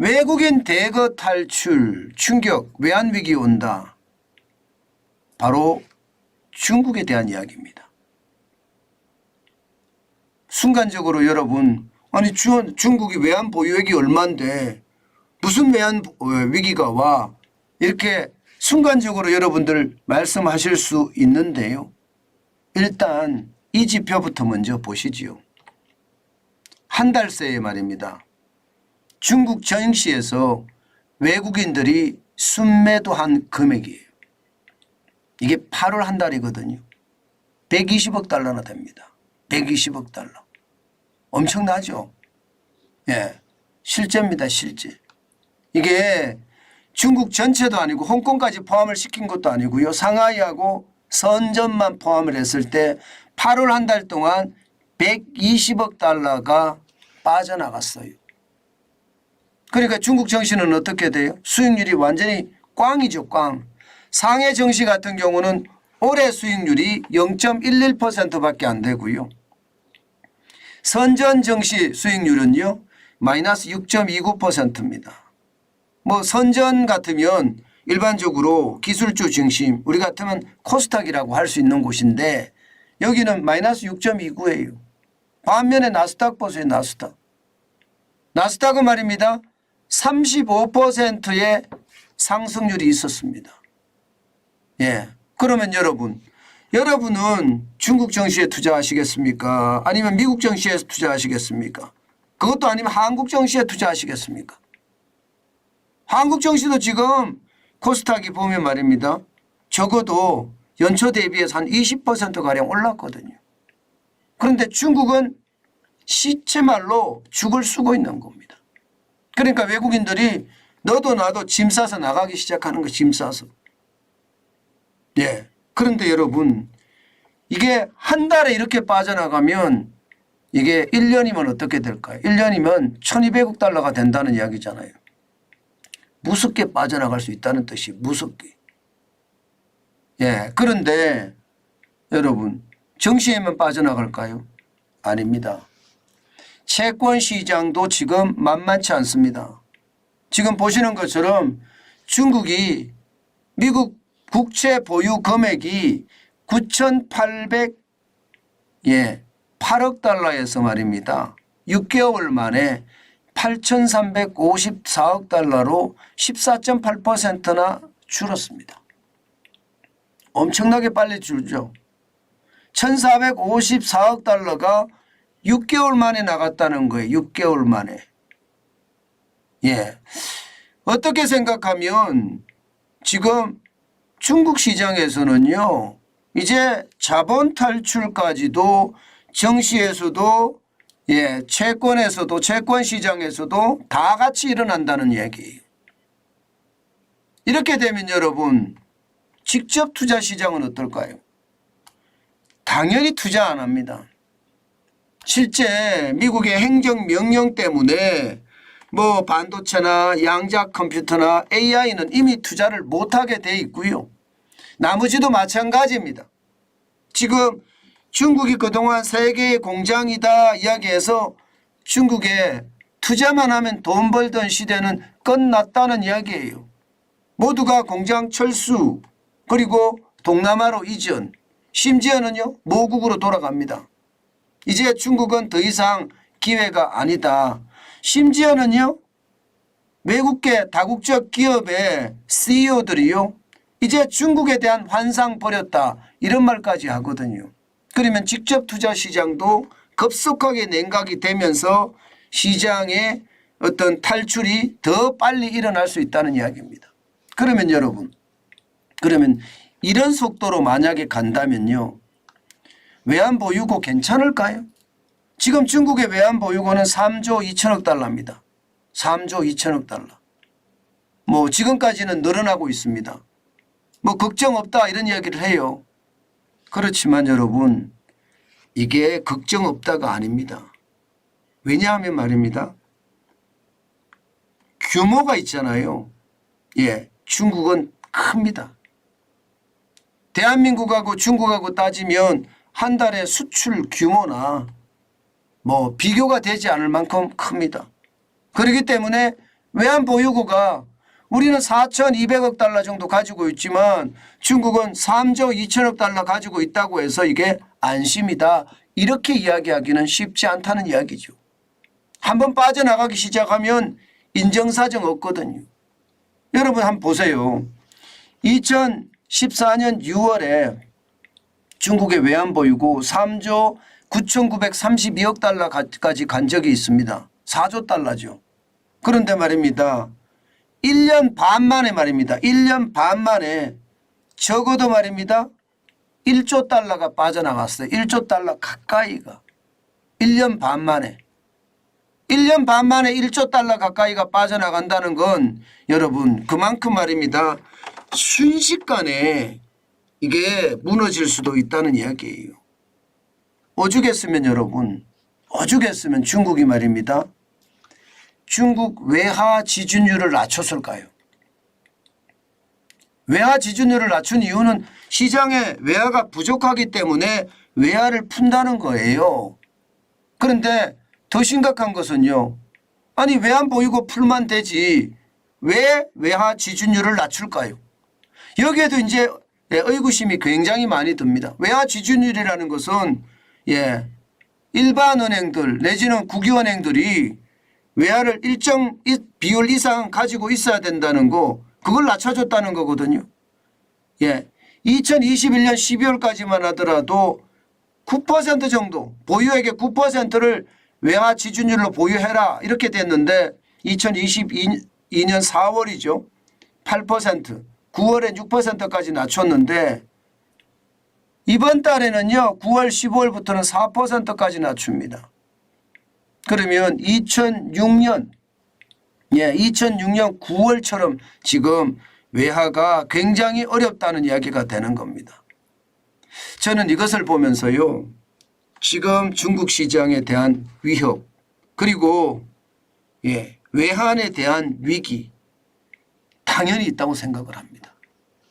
외국인 대거 탈출 충격 외환위기 온다. 바로 중국에 대한 이야기입니다. 순간적으로 여러분, 아니 중국이 외환 보유액이 얼만데 무슨 외환 위기가 와, 이렇게 순간적으로 여러분들 말씀하실 수 있는데요. 일단 이 지표부터 먼저 보시지요. 한 달 새에 말입니다. 중국 증시에서 외국인들이 순매도한 금액이에요. 이게 8월 한 달이거든요. 120억 달러나 됩니다. 120억 달러. 엄청나죠? 예, 실제입니다. 실제. 이게 중국 전체도 아니고 홍콩까지 포함을 시킨 것도 아니고요. 상하이하고 선전만 포함을 했을 때 8월 한 달 동안 120억 달러가 빠져나갔어요. 그러니까 중국 증시는 어떻게 돼요? 수익률이 완전히 꽝이죠. 꽝. 상해 증시 같은 경우는 올해 수익률이 0.11%밖에 안 되고요. 선전 증시 수익률은요 마이너스 6.29%입니다. 뭐 선전 같으면 일반적으로 기술주 중심, 우리 같으면 코스닥이라고 할 수 있는 곳인데 여기는 마이너스 6.29예요. 반면에 나스닥 보세요. 나스닥. 나스닥은 말입니다. 35%의 상승률이 있었습니다. 예. 그러면 여러분은 중국 증시에 투자하시겠습니까? 아니면 미국 증시에 투자하시겠습니까? 그것도 아니면 한국 증시에 투자하시겠습니까? 한국 증시도 지금 코스닥이 보면 말입니다. 적어도 연초 대비해서 한 20%가량 올랐거든요. 그런데 중국은 시체말로 죽을 쓰고 있는 겁니다. 그러니까 외국인들이 너도 나도 짐 싸서 나가기 시작하는 거, 짐 싸서. 예. 그런데 여러분, 이게 한 달에 이렇게 빠져나가면 이게 1년이면 어떻게 될까요? 1년이면 1200억 달러가 된다는 이야기잖아요. 무섭게 빠져나갈 수 있다는 뜻이 무섭게. 예. 그런데 여러분, 증시에만 빠져나갈까요? 아닙니다. 채권 시장도 지금 만만치 않습니다. 지금 보시는 것처럼 중국이 미국 국채 보유 금액이 9,808억 달러에서 말입니다. 6개월 만에 8,354억 달러로 14.8%나 줄었습니다. 엄청나게 빨리 줄죠. 1,454억 달러가 6개월 만에 나갔다는 거예요. 6개월 만에. 예. 어떻게 생각하면 지금 중국 시장에서는요, 이제 자본 탈출까지도 증시에서도 채권에서도 채권 시장에서도 다 같이 일어난다는 얘기예요. 이렇게 되면 여러분, 직접 투자 시장은 어떨까요? 당연히 투자 안 합니다. 실제 미국의 행정명령 때문에 뭐 반도체나 양자 컴퓨터나 AI는 이미 투자를 못하게 돼 있고요. 나머지도 마찬가지입니다. 지금 중국이 그동안 세계의 공장이다 이야기해서 중국에 투자만 하면 돈 벌던 시대는 끝났다는 이야기예요. 모두가 공장 철수, 그리고 동남아로 이전, 심지어는요 모국으로 돌아갑니다. 이제 중국은 더 이상 기회가 아니다. 심지어는요 외국계 다국적 기업의 CEO들이요 이제 중국에 대한 환상 버렸다 이런 말까지 하거든요. 그러면 직접 투자 시장도 급속하게 냉각이 되면서 시장의 어떤 탈출이 더 빨리 일어날 수 있다는 이야기입니다. 그러면 여러분, 그러면 이런 속도로 만약에 간다면요 외환보유고 괜찮을까요? 지금 중국의 외환보유고는 3조 2천억 달러입니다. 3조 2천억 달러. 뭐 지금까지는 늘어나고 있습니다. 뭐 걱정 없다 이런 이야기를 해요. 그렇지만 여러분, 이게 걱정 없다가 아닙니다. 왜냐하면 말입니다. 규모가 있잖아요. 예, 중국은 큽니다. 대한민국하고 중국하고 따지면 한 달에 수출 규모나 뭐 비교가 되지 않을 만큼 큽니다. 그렇기 때문에 외환 보유고가 우리는 4,200억 달러 정도 가지고 있지만 중국은 3조 2천억 달러 가지고 있다고 해서 이게 안심이다. 이렇게 이야기하기는 쉽지 않다는 이야기죠. 한번 빠져나가기 시작하면 인정사정 없거든요. 여러분 한번 보세요. 2014년 6월에 중국의 외환보유고 3조 9,932억 달러까지 간 적이 있습니다. 4조 달러죠. 그런데 말입니다. 1년 반 만에 말입니다. 1년 반 만에 적어도 말입니다. 1조 달러가 빠져나갔어요. 1조 달러 가까이가. 1년 반 만에. 1년 반 만에 1조 달러 가까이가 빠져나간다는 건 여러분 그만큼 말입니다. 순식간에 이게 무너질 수도 있다는 이야기예요. 오죽했으면 여러분, 오죽했으면 중국이 말입니다. 중국 외화 지준율을 낮췄을까요? 외화 지준율을 낮춘 이유는 시장에 외화가 부족하기 때문에 외화를 푼다는 거예요. 그런데 더 심각한 것은요. 아니 외환 보유고 풀만 되지 왜 외화 지준율을 낮출까요? 여기에도 이제 의구심이 굉장히 많이 듭니다. 외화 지준율이라는 것은 일반 은행들 내지는 국유은행들이 외화를 일정 비율 이상 가지고 있어야 된다는 거 그걸 낮춰줬다는 거거든요. 2021년 12월까지만 하더라도 9% 정도 보유액의 9%를 외화 지준율로 보유해라 이렇게 됐는데 2022년 4월이죠. 8% 9월에 6%까지 낮췄는데 이번 달에는요. 9월 15일부터는 4%까지 낮춥니다. 그러면 2006년 9월처럼 지금 외화가 굉장히 어렵다는 이야기가 되는 겁니다. 저는 이것을 보면서요. 지금 중국 시장에 대한 위협 그리고 외환에 대한 위기 당연히 있다고 생각을 합니다.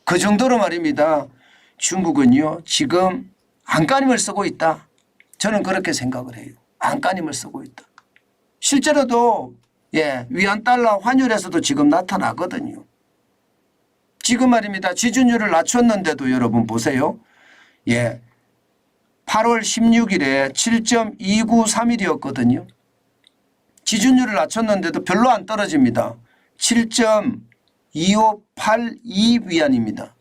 그 정도로 말입니다. 중국은요. 지금 안간힘을 쓰고 있다. 저는 그렇게 생각을 해요. 안간힘을 쓰고 있다. 실제로도 위안 달러 환율에서도 지금 나타나거든요. 지금 말입니다. 지준율을 낮췄는데도 여러분 보세요. 8월 16일에 7.2931이었거든요. 지준율을 낮췄는데도 별로 안 떨어집니다. 7.2582위안입니다.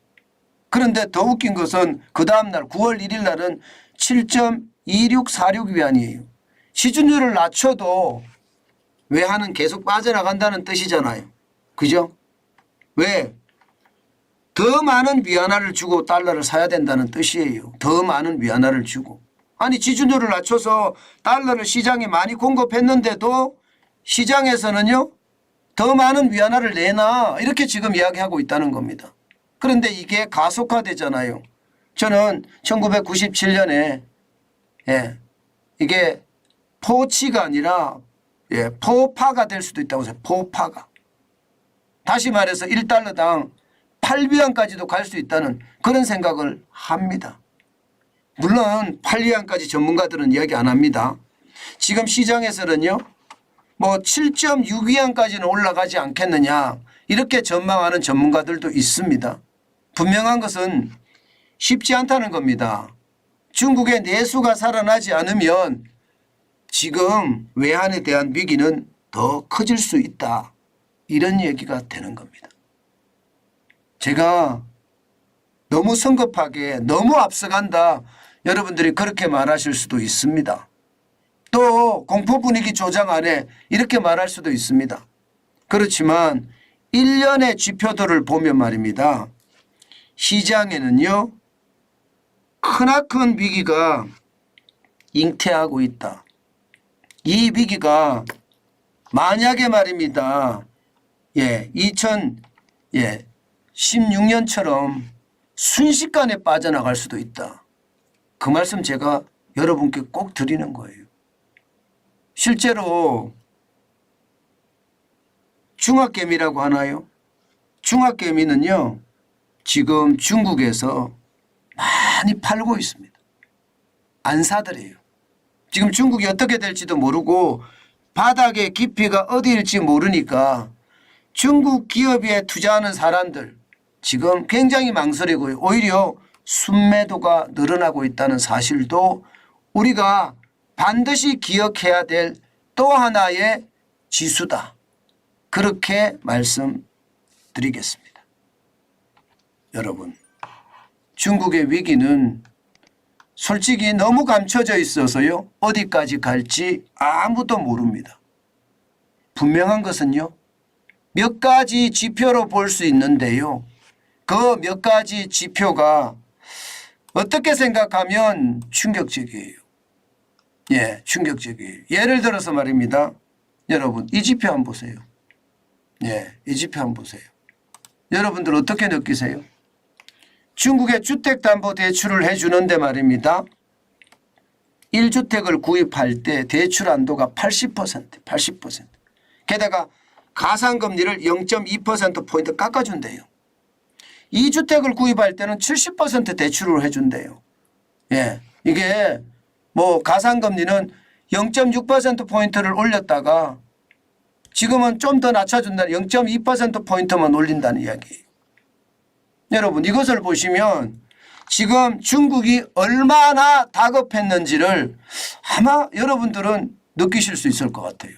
그런데 더 웃긴 것은 그 다음날 9월 1일 날은 7.2646위안이에요. 지준율을 낮춰도 외환은 계속 빠져나간다는 뜻이잖아요. 그죠? 왜? 더 많은 위안화를 주고 달러를 사야 된다는 뜻이에요. 더 많은 위안화를 주고. 아니 지준율을 낮춰서 달러를 시장에 많이 공급했는데도 시장에서는요. 더 많은 위안화를 내놔 이렇게 지금 이야기하고 있다는 겁니다. 그런데 이게 가속화되잖아요. 저는 1997년에 이게 포치가 아니라 포파가 될 수도 있다고 해서 포파가. 다시 말해서 1달러당 8위안까지도 갈 수 있다는 그런 생각을 합니다. 물론 8위안까지 전문가들은 이야기 안 합니다. 지금 시장에서는요. 뭐 7.6위안까지는 올라가지 않겠느냐 이렇게 전망하는 전문가들도 있습니다. 분명한 것은 쉽지 않다는 겁니다. 중국의 내수가 살아나지 않으면 지금 외환에 대한 위기는 더 커질 수 있다. 이런 얘기가 되는 겁니다. 제가 너무 성급하게 너무 앞서간다. 여러분들이 그렇게 말하실 수도 있습니다. 또 공포 분위기 조장 안에 이렇게 말할 수도 있습니다. 그렇지만 1년의 지표들을 보면 말입니다. 시장에는요. 크나큰 위기가 잉태하고 있다. 이 위기가 만약에 말입니다. 2016년처럼 순식간에 빠져나갈 수도 있다. 그 말씀 제가 여러분께 꼭 드리는 거예요. 실제로 중화개미라고 하나요? 중화개미는요. 지금 중국에서 많이 팔고 있습니다. 안 사더래요. 지금 중국이 어떻게 될지도 모르고 바닥의 깊이가 어디일지 모르니까 중국 기업에 투자하는 사람들 지금 굉장히 망설이고요. 오히려 순매도가 늘어나고 있다는 사실도 우리가 반드시 기억해야 될 또 하나의 지수다. 그렇게 말씀드리겠습니다. 여러분, 중국의 위기는 솔직히 너무 감춰져 있어서요. 어디까지 갈지 아무도 모릅니다. 분명한 것은요. 몇 가지 지표로 볼 수 있는데요. 그 몇 가지 지표가 어떻게 생각하면 충격적이에요. 예, 충격적이에요. 예를 들어서 말입니다. 여러분, 이 지표 한번 보세요. 예, 이 지표 한번 보세요. 여러분들 어떻게 느끼세요? 중국의 주택담보대출을 해주는데 말입니다. 1주택을 구입할 때 대출 한도가 80%. 게다가 가상금리를 0.2%포인트 깎아준대요. 2주택을 구입할 때는 70% 대출을 해준대요. 예, 이게 뭐 가상금리는 0.6%포인트를 올렸다가 지금은 좀 더 낮춰준다는 0.2%포인트만 올린다는 이야기예요. 여러분, 이것을 보시면 지금 중국이 얼마나 다급했는지를 아마 여러분들은 느끼실 수 있을 것 같아요.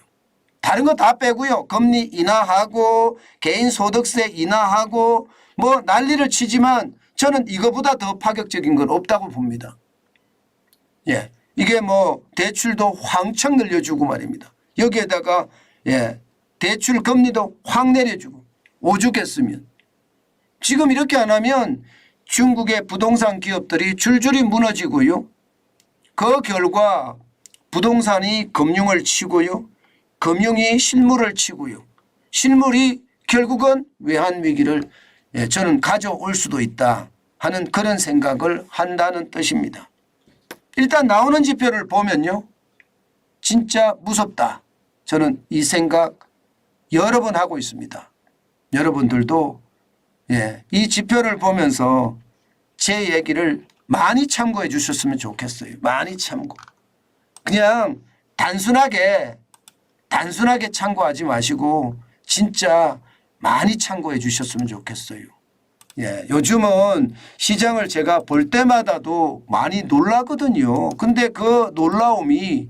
다른 거 다 빼고요. 금리 인하하고 개인소득세 인하하고 뭐 난리를 치지만 저는 이거보다 더 파격적인 건 없다고 봅니다. 예, 이게 뭐 대출도 황청 늘려주고 말입니다. 여기에다가 예, 대출 금리도 확 내려주고 오죽했으면. 지금 이렇게 안 하면 중국의 부동산 기업들이 줄줄이 무너지고요. 그 결과 부동산이 금융을 치고요. 금융이 실물을 치고요. 실물이 결국은 외환위기를 저는 가져올 수도 있다 하는 그런 생각을 한다는 뜻입니다. 일단 나오는 지표를 보면요. 진짜 무섭다. 저는 이 생각 여러 번 하고 있습니다. 여러분들도 이 지표를 보면서 제 얘기를 많이 참고해 주셨으면 좋겠어요. 많이 참고. 그냥 단순하게 참고하지 마시고 진짜 많이 참고해 주셨으면 좋겠어요. 예, 요즘은 시장을 제가 볼 때마다도 많이 놀라거든요. 근데 그 놀라움이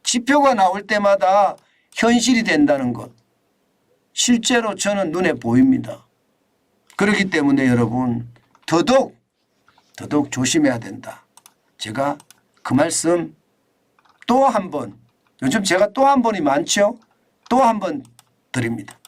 지표가 나올 때마다 현실이 된다는 것. 실제로 저는 눈에 보입니다. 그렇기 때문에 여러분 더더욱 조심해야 된다. 제가 그 말씀 또 한 번, 요즘 제가 또 한 번이 많죠? 또 한 번 드립니다.